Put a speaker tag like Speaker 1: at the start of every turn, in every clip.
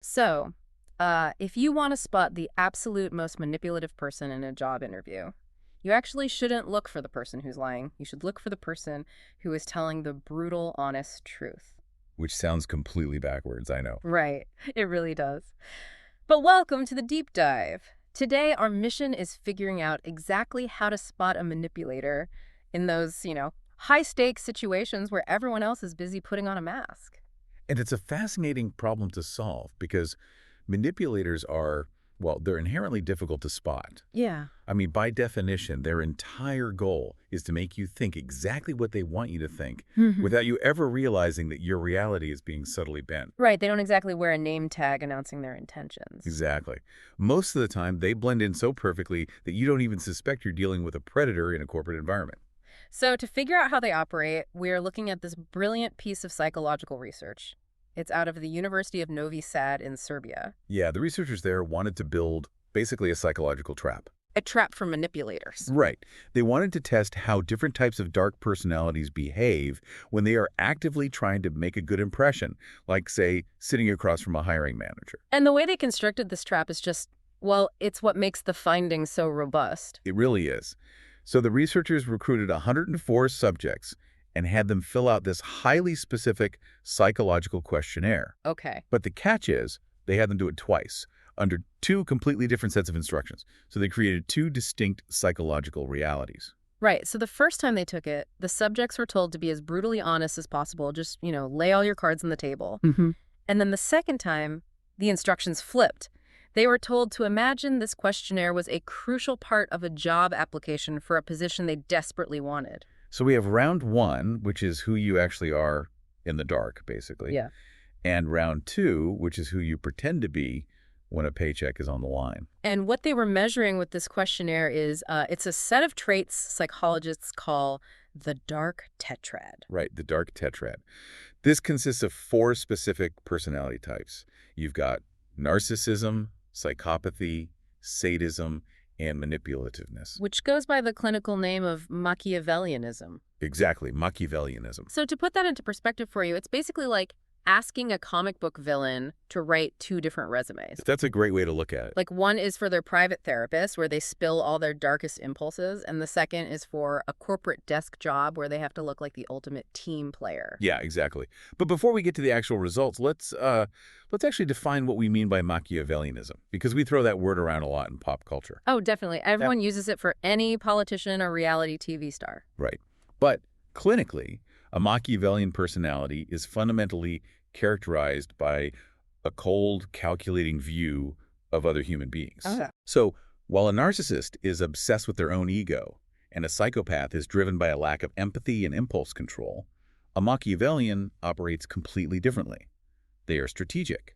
Speaker 1: So, if you want to spot the absolute most manipulative person in a job interview, you actually shouldn't look for the person who's lying. You should look for the person who is telling the brutal, honest truth.
Speaker 2: Which sounds completely backwards, I know.
Speaker 1: Right. It really does. But welcome to the deep dive. Today, our mission is figuring out exactly how to spot a manipulator in those, high-stakes situations where everyone else is busy putting on a mask.
Speaker 2: And it's a fascinating problem to solve because manipulators are, well, they're inherently difficult to spot.
Speaker 1: Yeah.
Speaker 2: I mean, by definition, their entire goal is to make you think exactly what they want you to think without you ever realizing that your reality is being subtly bent.
Speaker 1: Right. They don't exactly wear a name tag announcing their intentions.
Speaker 2: Exactly. Most of the time, they blend in so perfectly that you don't even suspect you're dealing with a predator in a corporate environment.
Speaker 1: So to figure out how they operate, we're looking at this brilliant piece of psychological research. It's out of the University of Novi Sad in Serbia.
Speaker 2: Yeah, the researchers there wanted to build basically a psychological trap.
Speaker 1: A trap for manipulators.
Speaker 2: Right. They wanted to test how different types of dark personalities behave when they are actively trying to make a good impression, like, say, sitting across from a hiring manager.
Speaker 1: And the way they constructed this trap is just, well, it's what makes the findings so robust.
Speaker 2: It really is. So the researchers recruited 104 subjects and had them fill out this highly specific psychological questionnaire.
Speaker 1: Okay.
Speaker 2: But the catch is they had them do it twice, under two completely different sets of instructions. So they created two distinct psychological realities.
Speaker 1: Right. So the first time they took it, the subjects were told to be as brutally honest as possible. Just, lay all your cards on the table. And then the second time, the instructions flipped. They were told to imagine this questionnaire was a crucial part of a job application for a position they desperately wanted.
Speaker 2: So we have round one, which is who you actually are in the dark, basically.
Speaker 1: Yeah.
Speaker 2: And round two, which is who you pretend to be when a paycheck is on the line.
Speaker 1: And what they were measuring with this questionnaire is it's a set of traits psychologists call the dark tetrad.
Speaker 2: Right, the dark tetrad. This consists of 4 specific personality types. You've got narcissism, psychopathy, sadism, and manipulativeness.
Speaker 1: Which goes by the clinical name of Machiavellianism.
Speaker 2: Exactly, Machiavellianism.
Speaker 1: So to put that into perspective for you, it's basically like asking a comic book villain to write 2 different resumes.
Speaker 2: That's a great way to look at it.
Speaker 1: Like one is for their private therapist where they spill all their darkest impulses, and the second is for a corporate desk job where they have to look like the ultimate team player.
Speaker 2: Yeah, exactly. But before we get to the actual results, let's actually define what we mean by Machiavellianism, because we throw that word around a lot in pop culture.
Speaker 1: Oh, definitely. Everyone uses it for any politician or reality TV star.
Speaker 2: Right. But clinically, a Machiavellian personality is fundamentally characterized by a cold, calculating view of other human beings.
Speaker 1: Okay.
Speaker 2: So while a narcissist is obsessed with their own ego and a psychopath is driven by a lack of empathy and impulse control, a Machiavellian operates completely differently. They are strategic.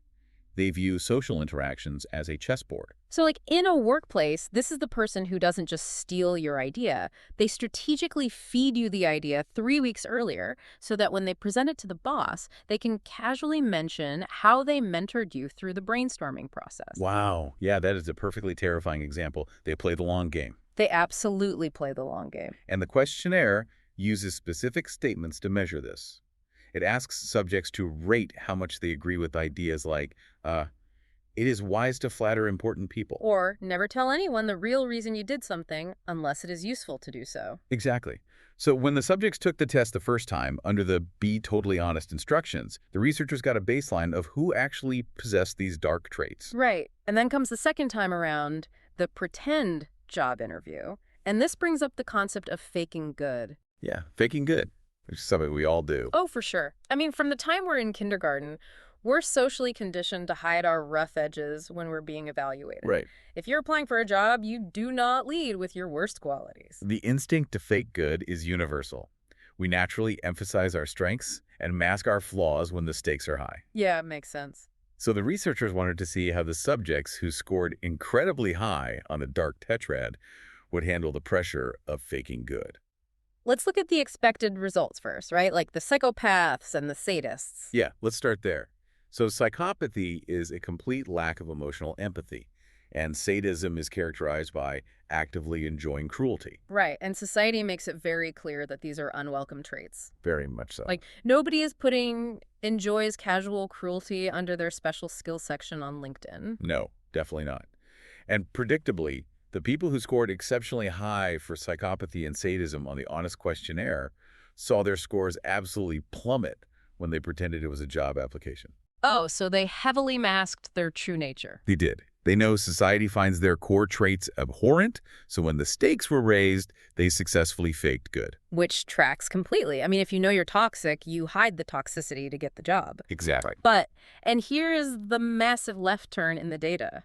Speaker 2: They view social interactions as a chessboard.
Speaker 1: So like in a workplace, this is the person who doesn't just steal your idea. They strategically feed you the idea 3 weeks earlier so that when they present it to the boss, they can casually mention how they mentored you through the brainstorming process.
Speaker 2: Wow. Yeah, that is a perfectly terrifying example. They play the long game.
Speaker 1: They absolutely play the long game.
Speaker 2: And the questionnaire uses specific statements to measure this. It asks subjects to rate how much they agree with ideas like, it is wise to flatter important people.
Speaker 1: Or never tell anyone the real reason you did something unless it is useful to do so.
Speaker 2: Exactly. So when the subjects took the test the first time under the be totally honest instructions, the researchers got a baseline of who actually possessed these dark traits.
Speaker 1: Right. And then comes the second time around, the pretend job interview. And this brings up the concept of faking good.
Speaker 2: Yeah, faking good, which is something we all do.
Speaker 1: Oh, for sure. I mean, from the time we're in kindergarten, we're socially conditioned to hide our rough edges when we're being evaluated.
Speaker 2: Right.
Speaker 1: If you're applying for a job, you do not lead with your worst qualities.
Speaker 2: The instinct to fake good is universal. We naturally emphasize our strengths and mask our flaws when the stakes are high.
Speaker 1: Yeah, it makes sense.
Speaker 2: So the researchers wanted to see how the subjects who scored incredibly high on the dark tetrad would handle the pressure of faking good.
Speaker 1: Let's look at the expected results first, right? Like the psychopaths and the sadists.
Speaker 2: Yeah, let's start there. So psychopathy is a complete lack of emotional empathy, And sadism is characterized by actively enjoying cruelty.
Speaker 1: Right, and society makes it very clear that these are unwelcome traits.
Speaker 2: Very much so.
Speaker 1: Like, nobody is putting enjoys casual cruelty under their special skills section on LinkedIn.
Speaker 2: No, definitely not. And predictably, the people who scored exceptionally high for psychopathy and sadism on the honest questionnaire saw their scores absolutely plummet when they pretended it was a job application.
Speaker 1: Oh, so they heavily masked their true nature.
Speaker 2: They did. They know society finds their core traits abhorrent, so when the stakes were raised, they successfully faked good.
Speaker 1: Which tracks completely. I mean, if you know you're toxic, you hide the toxicity to get the job.
Speaker 2: Exactly.
Speaker 1: But, and here is the massive left turn in the data.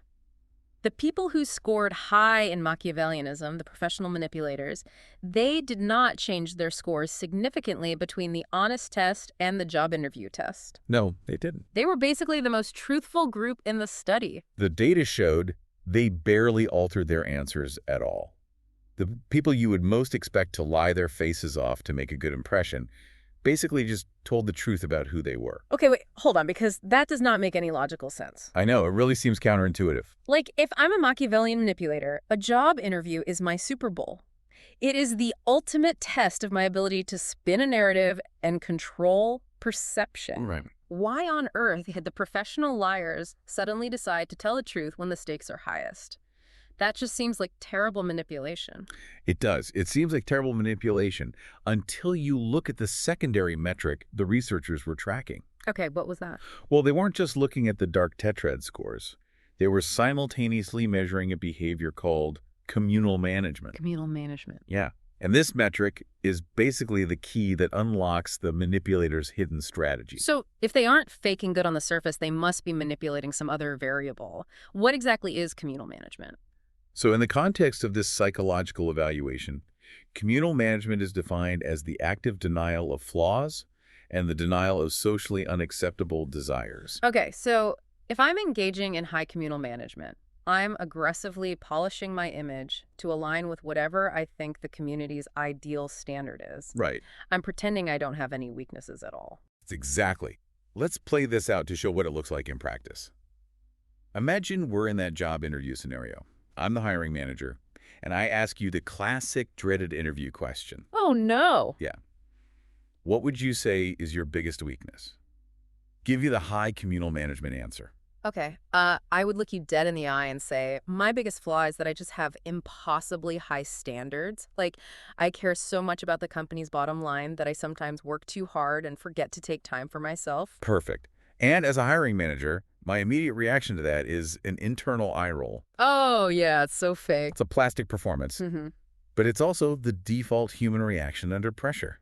Speaker 1: The people who scored high in Machiavellianism, the professional manipulators, they did not change their scores significantly between the honest test and the job interview test.
Speaker 2: No, they didn't.
Speaker 1: They were basically the most truthful group in the study.
Speaker 2: The data showed they barely altered their answers at all. The people you would most expect to lie their faces off to make a good impression basically just told the truth about who they were.
Speaker 1: Okay, wait, hold on, because that does not make any logical sense.
Speaker 2: I know, it really seems counterintuitive.
Speaker 1: Like, if I'm a Machiavellian manipulator, a job interview is my Super Bowl. It is the ultimate test of my ability to spin a narrative and control perception.
Speaker 2: Right.
Speaker 1: Why on earth had the professional liars suddenly decide to tell the truth when the stakes are highest? That just seems like terrible manipulation.
Speaker 2: It does. It seems like terrible manipulation until you look at the secondary metric the researchers were tracking.
Speaker 1: Okay, what was that?
Speaker 2: Well, they weren't just looking at the dark tetrad scores. They were simultaneously measuring a behavior called communal management.
Speaker 1: Communal management.
Speaker 2: Yeah. And this metric is basically the key that unlocks the manipulator's hidden strategy.
Speaker 1: So if they aren't faking good on the surface, they must be manipulating some other variable. What exactly is communal management?
Speaker 2: So in the context of this psychological evaluation, communal management is defined as the active denial of flaws and the denial of socially unacceptable desires.
Speaker 1: Okay, so if I'm engaging in high communal management, I'm aggressively polishing my image to align with whatever I think the community's ideal standard is.
Speaker 2: Right.
Speaker 1: I'm pretending I don't have any weaknesses at all.
Speaker 2: Exactly. Let's play this out to show what it looks like in practice. Imagine we're in that job interview scenario. I'm the hiring manager, and I ask you the classic dreaded interview question.
Speaker 1: Oh, no.
Speaker 2: Yeah. What would you say is your biggest weakness? Give you the high communal management answer.
Speaker 1: Okay, I would look you dead in the eye and say, my biggest flaw is that I just have impossibly high standards. Like, I care so much about the company's bottom line that I sometimes work too hard and forget to take time for myself.
Speaker 2: Perfect. And as a hiring manager, my immediate reaction to that is an internal eye roll.
Speaker 1: Oh, yeah, it's so fake.
Speaker 2: It's a plastic performance, but it's also the default human reaction under pressure.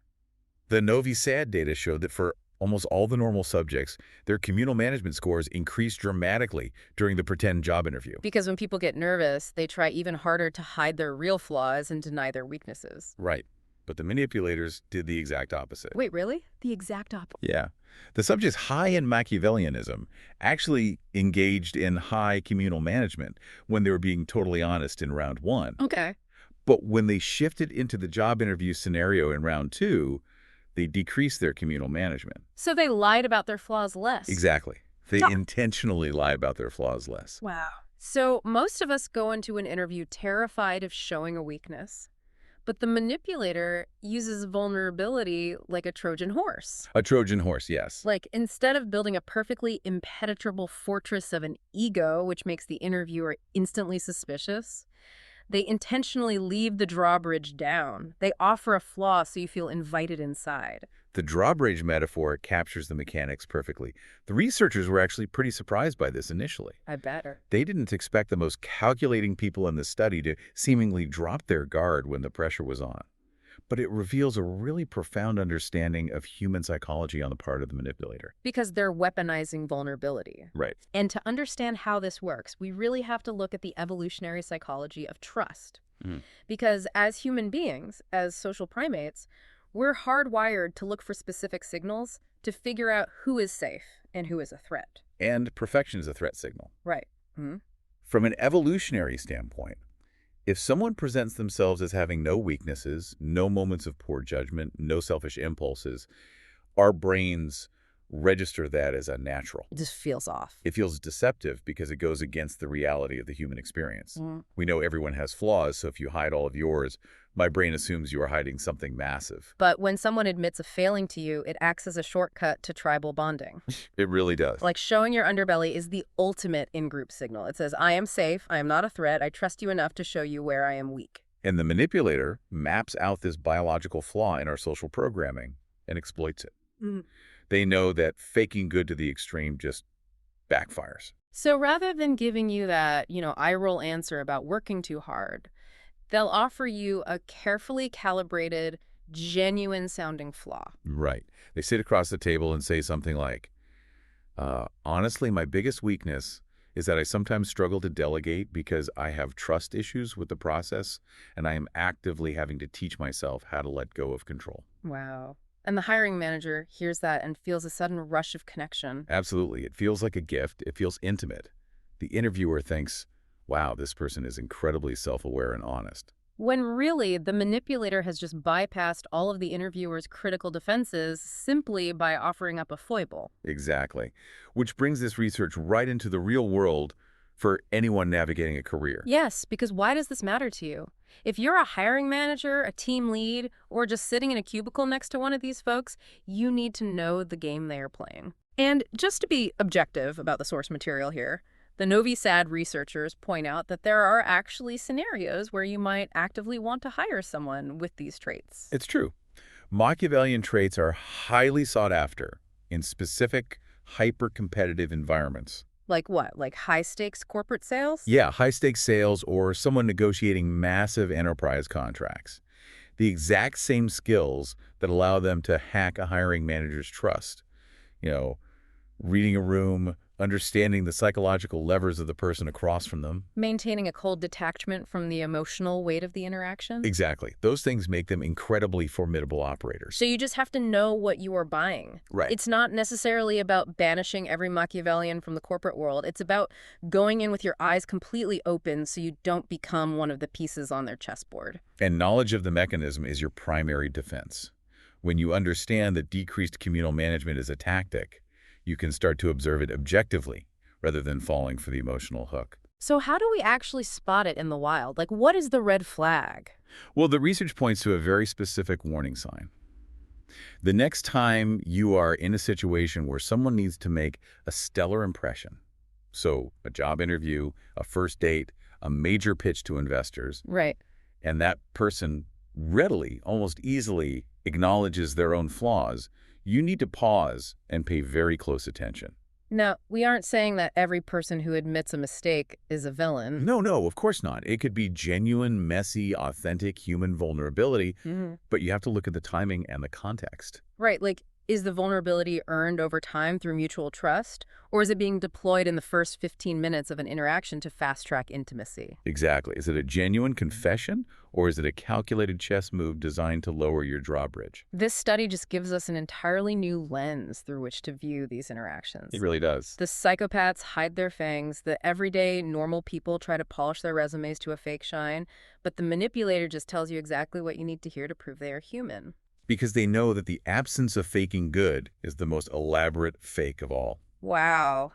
Speaker 2: The Novi Sad data showed that for almost all the normal subjects, their communal management scores increased dramatically during the pretend job interview.
Speaker 1: Because when people get nervous, they try even harder to hide their real flaws and deny their weaknesses.
Speaker 2: Right. But the manipulators did the exact opposite.
Speaker 1: Wait, really? The exact opposite?
Speaker 2: Yeah. The subjects high in Machiavellianism actually engaged in high communal management when they were being totally honest in round one.
Speaker 1: Okay.
Speaker 2: But when they shifted into the job interview scenario in round two, they decreased their communal management.
Speaker 1: So they lied about their flaws less.
Speaker 2: Exactly. They intentionally lie about their flaws less.
Speaker 1: Wow. So most of us go into an interview terrified of showing a weakness. But the manipulator uses vulnerability like a Trojan horse.
Speaker 2: A Trojan horse, yes.
Speaker 1: Like, instead of building a perfectly impenetrable fortress of an ego, which makes the interviewer instantly suspicious, they intentionally leave the drawbridge down. They offer a flaw so you feel invited inside.
Speaker 2: The drawbridge metaphor captures the mechanics perfectly. The researchers were actually pretty surprised by this initially.
Speaker 1: I better.
Speaker 2: They didn't expect the most calculating people in the study to seemingly drop their guard when the pressure was on. But it reveals a really profound understanding of human psychology on the part of the manipulator.
Speaker 1: Because they're weaponizing vulnerability.
Speaker 2: Right.
Speaker 1: And to understand how this works, we really have to look at the evolutionary psychology of trust. Because as human beings, as social primates, we're hardwired to look for specific signals to figure out who is safe and who is a threat.
Speaker 2: And perfection is a threat signal.
Speaker 1: Right.
Speaker 2: From an evolutionary standpoint, if someone presents themselves as having no weaknesses, no moments of poor judgment, no selfish impulses, our brains register that as unnatural.
Speaker 1: It just feels off.
Speaker 2: It feels deceptive because it goes against the reality of the human experience.
Speaker 1: Mm.
Speaker 2: We know everyone has flaws, so if you hide all of yours, my brain assumes you are hiding something massive.
Speaker 1: But when someone admits a failing to you, it acts as a shortcut to tribal bonding.
Speaker 2: It really does.
Speaker 1: Like showing your underbelly is the ultimate in-group signal. It says, I am safe, I am not a threat, I trust you enough to show you where I am weak.
Speaker 2: And the manipulator maps out this biological flaw in our social programming and exploits it.
Speaker 1: Mm.
Speaker 2: They know that faking good to the extreme just backfires.
Speaker 1: So rather than giving you that, eye-roll answer about working too hard, they'll offer you a carefully calibrated, genuine-sounding flaw.
Speaker 2: Right. They sit across the table and say something like, honestly, my biggest weakness is that I sometimes struggle to delegate because I have trust issues with the process, and I am actively having to teach myself how to let go of control.
Speaker 1: Wow. And the hiring manager hears that and feels a sudden rush of connection.
Speaker 2: Absolutely. It feels like a gift. It feels intimate. The interviewer thinks, wow, this person is incredibly self-aware and honest.
Speaker 1: When really, the manipulator has just bypassed all of the interviewer's critical defenses simply by offering up a foible.
Speaker 2: Exactly. Which brings this research right into the real world for anyone navigating a career.
Speaker 1: Yes, because why does this matter to you? If you're a hiring manager, a team lead, or just sitting in a cubicle next to one of these folks, you need to know the game they are playing. And just to be objective about the source material here, the Novi Sad researchers point out that there are actually scenarios where you might actively want to hire someone with these traits.
Speaker 2: It's true. Machiavellian traits are highly sought after in specific, hyper-competitive environments.
Speaker 1: Like what? Like high-stakes corporate sales?
Speaker 2: Yeah, high-stakes sales or someone negotiating massive enterprise contracts. The exact same skills that allow them to hack a hiring manager's trust. Reading a room, understanding the psychological levers of the person across from them.
Speaker 1: Maintaining a cold detachment from the emotional weight of the interaction?
Speaker 2: Exactly. Those things make them incredibly formidable operators.
Speaker 1: So you just have to know what you are buying.
Speaker 2: Right.
Speaker 1: It's not necessarily about banishing every Machiavellian from the corporate world. It's about going in with your eyes completely open so you don't become one of the pieces on their chessboard.
Speaker 2: And knowledge of the mechanism is your primary defense. When you understand that decreased communal management is a tactic, you can start to observe it objectively rather than falling for the emotional hook.
Speaker 1: So how do we actually spot it in the wild? Like, what is the red flag?
Speaker 2: Well, the research points to a very specific warning sign. The next time you are in a situation where someone needs to make a stellar impression, so a job interview, a first date, a major pitch to investors,
Speaker 1: Right.
Speaker 2: and that person readily, almost easily acknowledges their own flaws, you need to pause and pay very close attention.
Speaker 1: Now, we aren't saying that every person who admits a mistake is a villain.
Speaker 2: No, of course not. It could be genuine, messy, authentic human vulnerability, but you have to look at the timing and the context.
Speaker 1: Right, like, is the vulnerability earned over time through mutual trust, or is it being deployed in the first 15 minutes of an interaction to fast-track intimacy?
Speaker 2: Exactly. Is it a genuine confession, or is it a calculated chess move designed to lower your drawbridge?
Speaker 1: This study just gives us an entirely new lens through which to view these interactions.
Speaker 2: It really does.
Speaker 1: The psychopaths hide their fangs, the everyday normal people try to polish their resumes to a fake shine, but the manipulator just tells you exactly what you need to hear to prove they are human.
Speaker 2: Because they know that the absence of faking good is the most elaborate fake of all.
Speaker 1: Wow.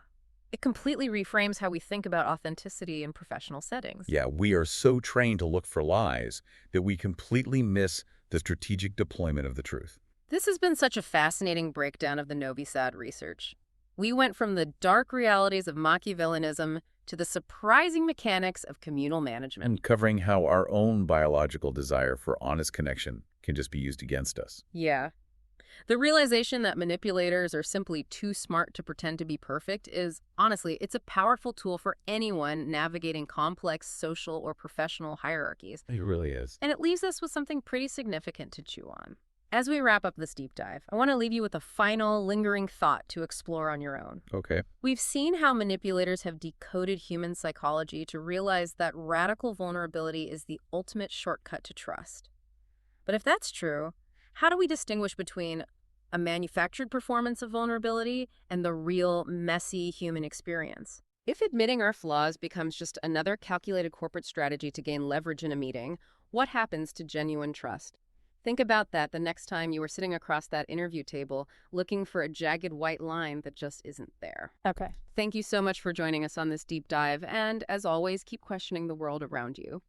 Speaker 1: It completely reframes how we think about authenticity in professional settings.
Speaker 2: Yeah, we are so trained to look for lies that we completely miss the strategic deployment of the truth.
Speaker 1: This has been such a fascinating breakdown of the Novi Sad research. We went from the dark realities of Machiavellianism to the surprising mechanics of communal management.
Speaker 2: And covering how our own biological desire for honest connection can just be used against us.
Speaker 1: Yeah. The realization that manipulators are simply too smart to pretend to be perfect is, honestly, it's a powerful tool for anyone navigating complex social or professional hierarchies.
Speaker 2: It really is.
Speaker 1: And it leaves us with something pretty significant to chew on. As we wrap up this deep dive, I want to leave you with a final, lingering thought to explore on your own.
Speaker 2: Okay.
Speaker 1: We've seen how manipulators have decoded human psychology to realize that radical vulnerability is the ultimate shortcut to trust. But if that's true, how do we distinguish between a manufactured performance of vulnerability and the real, messy human experience? If admitting our flaws becomes just another calculated corporate strategy to gain leverage in a meeting, what happens to genuine trust? Think about that the next time you were sitting across that interview table looking for a jagged white line that just isn't there.
Speaker 3: Okay.
Speaker 1: Thank you so much for joining us on this deep dive, and as always, keep questioning the world around you.